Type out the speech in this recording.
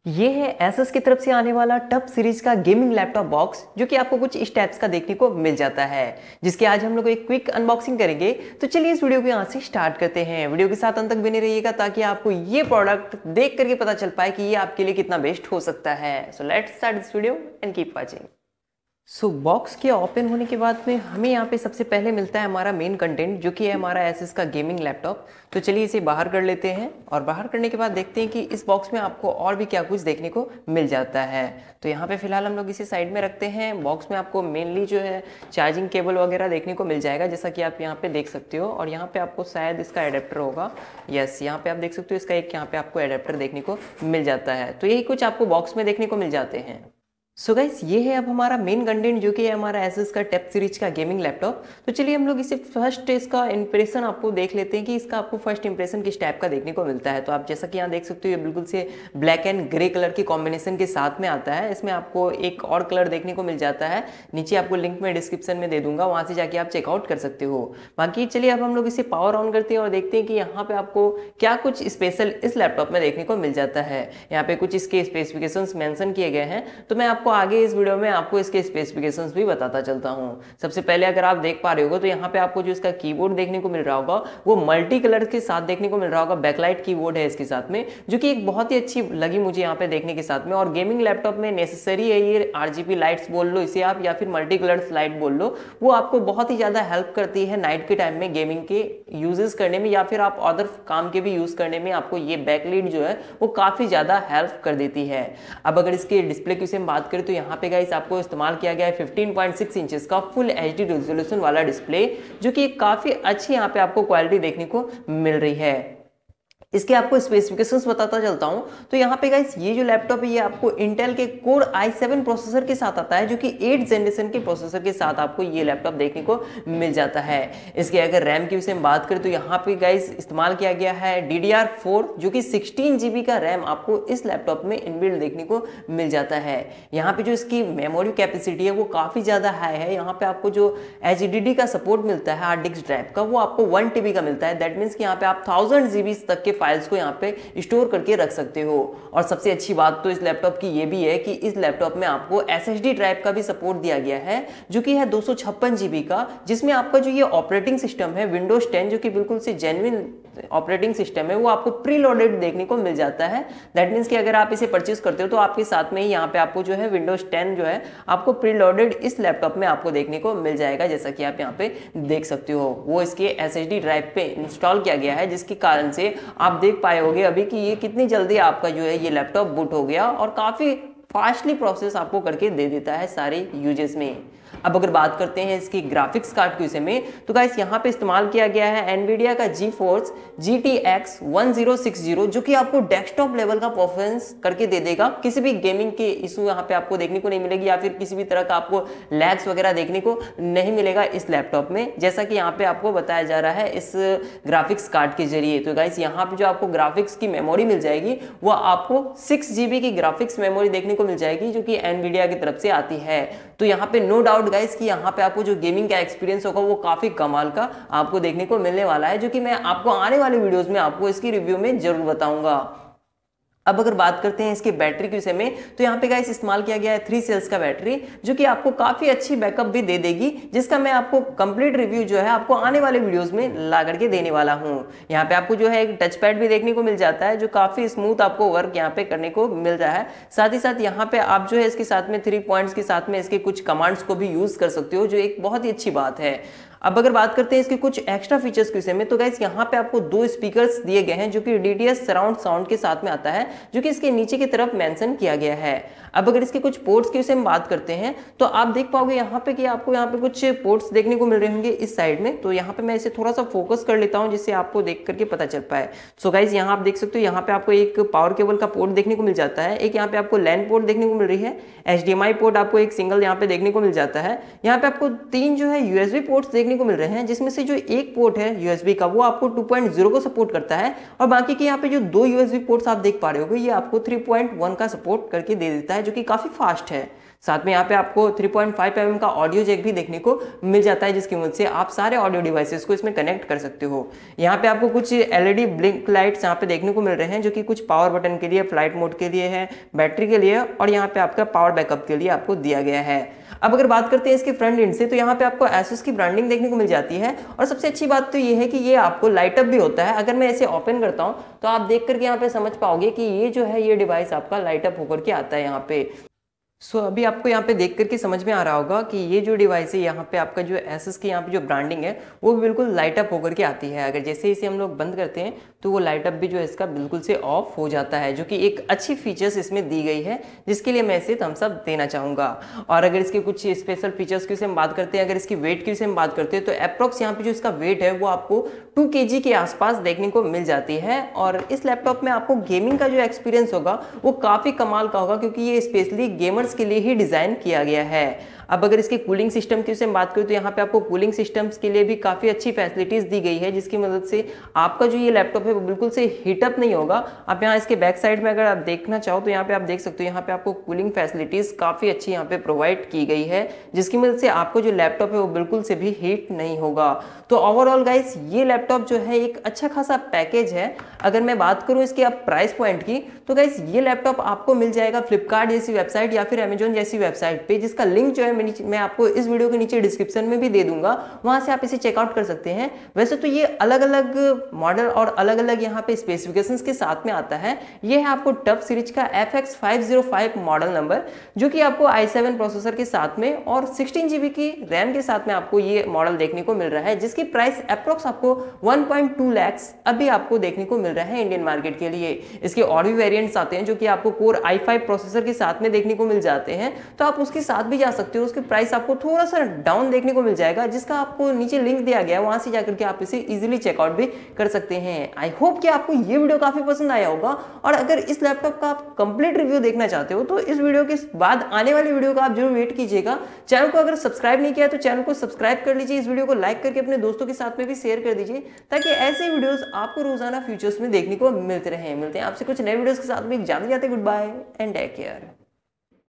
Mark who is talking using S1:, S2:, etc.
S1: ये है Asus की तरफ से आने वाला टफ सीरीज का गेमिंग लैपटॉप बॉक्स जो कि आपको कुछ इस टाइप्स का देखने को मिल जाता है, जिसके आज हम लोग एक क्विक अनबॉक्सिंग करेंगे। तो चलिए इस वीडियो को यहाँ से स्टार्ट करते हैं। वीडियो के साथ अंत तक बने रहिएगा ताकि आपको ये प्रोडक्ट देख करके पता चल पाए कि ये आपके लिए कितना बेस्ट हो सकता है। So let's start this video and keep watching. Box के ओपन होने के बाद में हमें यहाँ पे सबसे पहले मिलता है हमारा मेन कंटेंट जो कि है हमारा Asus का गेमिंग लैपटॉप। तो चलिए इसे बाहर कर लेते हैं और बाहर करने के बाद देखते हैं कि इस बॉक्स में आपको और भी क्या कुछ देखने को मिल जाता है। तो यहाँ पे फिलहाल हम लोग इसे साइड में रखते हैं। बॉक्स में आपको मेनली जो है चार्जिंग केबल वगैरह देखने को मिल जाएगा, जैसा कि आप यहाँ पे देख सकते हो। और यहाँ पे आपको शायद इसका एडेप्टर होगा, यस यहाँ पे आप देख सकते हो इसका एक यहाँ पे आपको एडेप्टर देखने को मिल जाता है। तो यही कुछ आपको बॉक्स में देखने को मिल जाते हैं। सो गाइस ये है अब हमारा मेन कंटेंट जो कि है हमारा Asus का टफ सीरीज का गेमिंग लैपटॉप। तो चलिए हम लोग इसे फर्स्ट इसका इंप्रेशन आपको देख लेते हैं कि इसका आपको फर्स्ट इंप्रेशन किस टाइप का देखने को मिलता है। तो आप जैसा कि यहाँ देख सकते हो ये बिल्कुल से ब्लैक एंड ग्रे कलर की कॉम्बिनेशन के साथ में आता है। इसमें आपको एक और कलर देखने को मिल जाता है, नीचे आपको लिंक में डिस्क्रिप्शन में दे दूंगा, वहाँ से जाके आप चेकआउट कर सकते हो। बाकी चलिए अब हम लोग इसे पावर ऑन करते हैं और देखते हैं कि यहाँ पे आपको क्या कुछ स्पेशल इस लैपटॉप में देखने को मिल जाता है। यहाँ पे कुछ इसके स्पेसिफिकेशंस मेंशन किए गए हैं, तो मैं आपको आगे इस वीडियो में आपको इसके स्पेसिफिकेशंस भी बताता चलता हूं। सबसे पहले अगर आप देख पा रहे हो तो यहाँ पे आपको जो इसका कीबोर्ड देखने को मिल रहा होगा वो मल्टी कलर के साथ देखने को मिल रहा होगा। बैकलाइट कीबोर्ड है इसके साथ में, जो कि एक बहुत ही अच्छी लगी मुझे यहाँ पे देखने के साथ में। और गेमिंग लैपटॉप में नेसेसरी है ये RGB लाइट्स बोल लो इसे आप, या फिर मल्टी कलर्स लाइट बोल लो, वो आपको बहुत ही ज्यादा हेल्प करती है नाइट के टाइम में गेमिंग के यूजेस करने में, या फिर आप अदर काम के भी यूज करने में आपको ये बैकलाइट जो है वो काफी ज्यादा हेल्प कर देती है। अब अगर इसके डिस्प्ले की से बात करें तो यहाँ पे गाइस आपको इस्तेमाल किया गया है 15.6 इंचेस का फुल HD रेजोल्यूशन वाला डिस्प्ले, जो कि काफी अच्छी यहाँ पे आपको क्वालिटी देखने को मिल रही है। इसके आपको स्पेसिफिकेशंस बताता चलता हूं। तो यहाँ पे गाइस ये जो लैपटॉप है ये आपको इंटेल के कोर i7 प्रोसेसर के साथ आता है, जो कि 8th जनरेशन के प्रोसेसर के साथ आपको ये लैपटॉप देखने को मिल जाता है। इसके अगर रैम की विषय में बात करें तो यहाँ पे गाइस इस्तेमाल किया गया है DDR4, जो कि 16 GB का रैम आपको इस लैपटॉप में इनबिल्ट देखने को मिल जाता है। यहाँ पे जो इसकी मेमोरी कैपेसिटी है वो काफी ज्यादा हाई है। यहाँ पे आपको जो HDD का सपोर्ट मिलता है हार्ड डिस्क ड्राइव का, वो आपको 1 TB का मिलता है। दैट मीन्स कि यहाँ पे आप 1000 GB तक के फाइल्स को यहाँ पे स्टोर करके रख सकते हो। और सबसे अच्छी बात तो इस लैपटॉप की ये भी है कि इस लैपटॉप में आपको SSD ड्राइव का भी सपोर्ट दिया गया है, जो कि है 256 GB का, जिसमें आपका जो ये ऑपरेटिंग सिस्टम है विंडोज 10, जो कि बिल्कुल से जेन्युइन ऑपरेटिंग सिस्टम है, वो आपको प्री लोडेड देखने को मिल जाता है। दैट मीन्स कि अगर आप इसे परचेज करते हो तो आपके साथ में ही यहाँ पे आपको जो है विंडोज 10 जो है आपको प्री लोडेड इस लैपटॉप में आपको देखने को मिल जाएगा, जैसा कि आप यहाँ पे देख सकते हो। वो इसके SSD ड्राइव पे इंस्टॉल किया गया है, जिसके कारण से आप देख पाए होगे अभी कि ये कितनी जल्दी आपका जो है ये लैपटॉप बूट हो गया और काफी फास्टली प्रोसेस आपको करके दे देता है सारे यूजेस में। अब अगर बात करते हैं इसकी ग्राफिक्स कार्ड के विषय में तो गाइस यहाँ पे इस्तेमाल किया गया है एनवीडिया का GeForce GTX 1060, जो कि आपको डेस्कटॉप लेवल का परफॉर्मेंस करके दे देगा। किसी भी गेमिंग के इशू यहाँ पे आपको देखने को नहीं मिलेगी, या फिर किसी भी तरह का आपको लैग्स वगैरह देखने को नहीं मिलेगा इस लैपटॉप में, जैसा कि यहाँ पे आपको बताया जा रहा है इस ग्राफिक्स कार्ड के जरिए। तो गाइस यहाँ पे जो आपको ग्राफिक्स की मेमोरी मिल जाएगी वो आपको 6 GB की ग्राफिक्स मेमोरी देखने को मिल जाएगी, जो कि एनवीडिया की तरफ से आती है। तो यहाँ पे नो डाउट गाइस कि यहाँ पे आपको जो गेमिंग का एक्सपीरियंस होगा वो काफी कमाल का आपको देखने को मिलने वाला है, जो कि मैं आपको आने वाले वीडियोस में आपको इसकी रिव्यू में जरूर बताऊंगा। अब अगर बात करते हैं इसके बैटरी के विषय में तो यहाँ पे गाइस इस्तेमाल किया गया है 3 सेल्स का बैटरी, जो कि आपको काफी अच्छी बैकअप भी दे देगी, जिसका मैं आपको कंप्लीट रिव्यू जो है आपको आने वाले वीडियोस में ला करके देने वाला हूँ। यहाँ पे आपको जो है एक टच पैड भी देखने को मिल जाता है, जो काफी स्मूथ आपको वर्क यहाँ पे करने को मिल रहा है। साथ ही साथ यहाँ पे आप जो है इसके साथ में 3 पॉइंट्स के साथ में इसके कुछ कमांड्स को भी यूज कर सकते हो, जो एक बहुत ही अच्छी बात है। अब अगर बात करते हैं इसके कुछ एक्स्ट्रा फीचर्स के विषय में तो गाइस यहाँ पे आपको 2 स्पीकर्स दिए गए हैं, जो कि DTS सराउंड साउंड के साथ में आता है, जो कि इसके नीचे की तरफ मेंशन किया गया है। अब अगर इसके कुछ पोर्ट्स के विषय में बात करते हैं तो आप देख पाओगे यहाँ पे कि आपको यहाँ पे कुछ पोर्ट्स देखने को मिल रहे होंगे इस साइड में। तो यहाँ पे मैं इसे थोड़ा सा फोकस कर लेता हूँ जिससे आपको देख करके पता चल पाए। सो गाइस यहाँ आप देख सकते हो यहाँ पे आपको एक पावर केबल का पोर्ट देखने को मिल जाता है, एक यहाँ पे आपको लैन पोर्ट देखने को मिल रही है, HDMI पोर्ट आपको एक सिंगल यहाँ पे देखने को मिल जाता है। यहाँ पे आपको 3 जो है USB पोर्ट्स देखने देखने को मिल रहे हैं, जिसमें से जो एक पोर्ट है यूएसबी का वो आपको 2.0 को सपोर्ट करता है और बाकी के यहाँ पे जो दो यूएसबी पोर्ट्स आप देख पा रहे हो ये आपको 3.1 का सपोर्ट करके दे देता है, जो कि काफी फास्ट है। साथ में यहाँ पे आपको 3.5 mm का ऑडियो जैक भी देखने को मिल जाता है, जिसकी मदद से आप सारे ऑडियो डिवाइसेस को इसमें कनेक्ट कर सकते हो। यहाँ पे आपको कुछ एलईडी ब्लिंक लाइट्स यहाँ पे देखने को मिल रहे हैं, जो कि कुछ पावर बटन के लिए, फ्लाइट मोड के लिए है, बैटरी के लिए और यहाँ पे आपका पावर बैकअप के लिए आपको दिया गया है। अब अगर बात करते हैं इसके फ्रंट एंड से, तो यहाँ पे आपको Asus की ब्रांडिंग देखने को मिल जाती है और सबसे अच्छी बात तो ये है कि ये आपको लाइट अप भी होता है। अगर मैं इसे ओपन करता हूँ तो आप देख करके यहाँ पे समझ पाओगे कि ये जो है ये डिवाइस आपका लाइट अप होकर के आता है यहाँ पे। अभी आपको यहाँ पे देख करके समझ में आ रहा होगा कि ये जो डिवाइस है यहाँ पे आपका जो Asus की यहाँ पे जो ब्रांडिंग है वो बिल्कुल लाइट अप होकर के आती है। अगर जैसे इसे हम लोग बंद करते हैं तो वो लाइट अप भी जो है इसका बिल्कुल से ऑफ हो जाता है, जो कि एक अच्छी फीचर्स इसमें दी गई है, जिसके लिए मैं इसे थम्स अप देना चाहूँगा। और अगर इसके कुछ स्पेशल फीचर्स की हम बात करते हैं, अगर इसकी वेट की हम बात करते हैं तो अप्रॉक्स यहाँ पे जो इसका वेट है वो आपको 2 kg के आसपास देखने को मिल जाती है। और इस लैपटॉप में आपको गेमिंग का जो एक्सपीरियंस होगा वो काफ़ी कमाल का होगा, क्योंकि ये स्पेशली गेमर्स के लिए ही डिज़ाइन किया गया है। अब अगर इसके कूलिंग सिस्टम की हम बात करें तो यहाँ पे आपको कूलिंग सिस्टम्स के लिए भी काफ़ी अच्छी फैसिलिटीज़ दी गई है, जिसकी मदद से आपका जो ये लैपटॉप है वो बिल्कुल से हीटअप नहीं होगा। आप यहाँ इसके बैक साइड में अगर आप देखना चाहो तो यहाँ पे आप देख सकते हो, यहाँ पे आपको कूलिंग फैसिलिटीज़ काफ़ी अच्छी यहाँ पे प्रोवाइड की गई है, जिसकी मदद से आपको जो लैपटॉप है वो बिल्कुल से भी हीट नहीं होगा। तो ओवरऑल गाइस ये लैपटॉप जो है एक अच्छा खासा पैकेज है। अगर मैं बात करूँ इसके आप प्राइस पॉइंट की, तो गाइस ये लैपटॉप आपको मिल जाएगा फ्लिपकार्ट जैसी वेबसाइट या फिर अमेजोन जैसी वेबसाइट पे, जिसका लिंक जो है मैं आपको इस वीडियो के नीचे डिस्क्रिप्शन में भी दे दूंगा, वहां से आप इसे चेकआउट कर सकते हैं। वैसे तो ये अलग अलग मॉडल और अलग अलग यहाँ पे स्पेसिफिकेशंस के साथ में आता है। ये है आपको टफ सीरीज का FX505 मॉडल नंबर, जो कि आपको i7 प्रोसेसर के साथ में और 16 GB की रैम के साथ में आपको ये मॉडल देखने को मिल रहा है, जिसकी प्राइस अप्रोक्स आपको 1.2 लाख अभी आपको देखने को मिल रहा है इंडियन मार्केट के लिए। इसके और भी वेरिएंट्स आते हैं जो कि आपको कोर i5 प्रोसेसर के साथ में देखने को मिल जाते हैं, तो आप उसके साथ भी जा सकते हो। उसके प्राइस आपको थोड़ा सा डाउन देखने को मिल जाएगा, जिसका आपको नीचे लिंक दिया गया है, वहां से जाकर के आप इसे इजीली चेकआउट भी कर सकते हैं। आई होप कि आपको ये वीडियो काफी पसंद आया होगा, और अगर इस लैपटॉप का आप कंप्लीट रिव्यू देखना चाहते हो तो इस वीडियो के बाद आने वाली वीडियो का आप जरूर वेट कीजिएगा। चैनल को अगर सब्सक्राइब नहीं किया तो चैनल को सब्सक्राइब कर लीजिए, इस वीडियो को लाइक करके अपने दोस्तों के साथ में भी शेयर कर दीजिए, ताकि ऐसे वीडियोस आपको रोजाना फ्यूचर्स में देखने को मिलते रहे। मिलते हैं आपसे कुछ नए वीडियोस के साथ में। जाते जाते good bye and take care.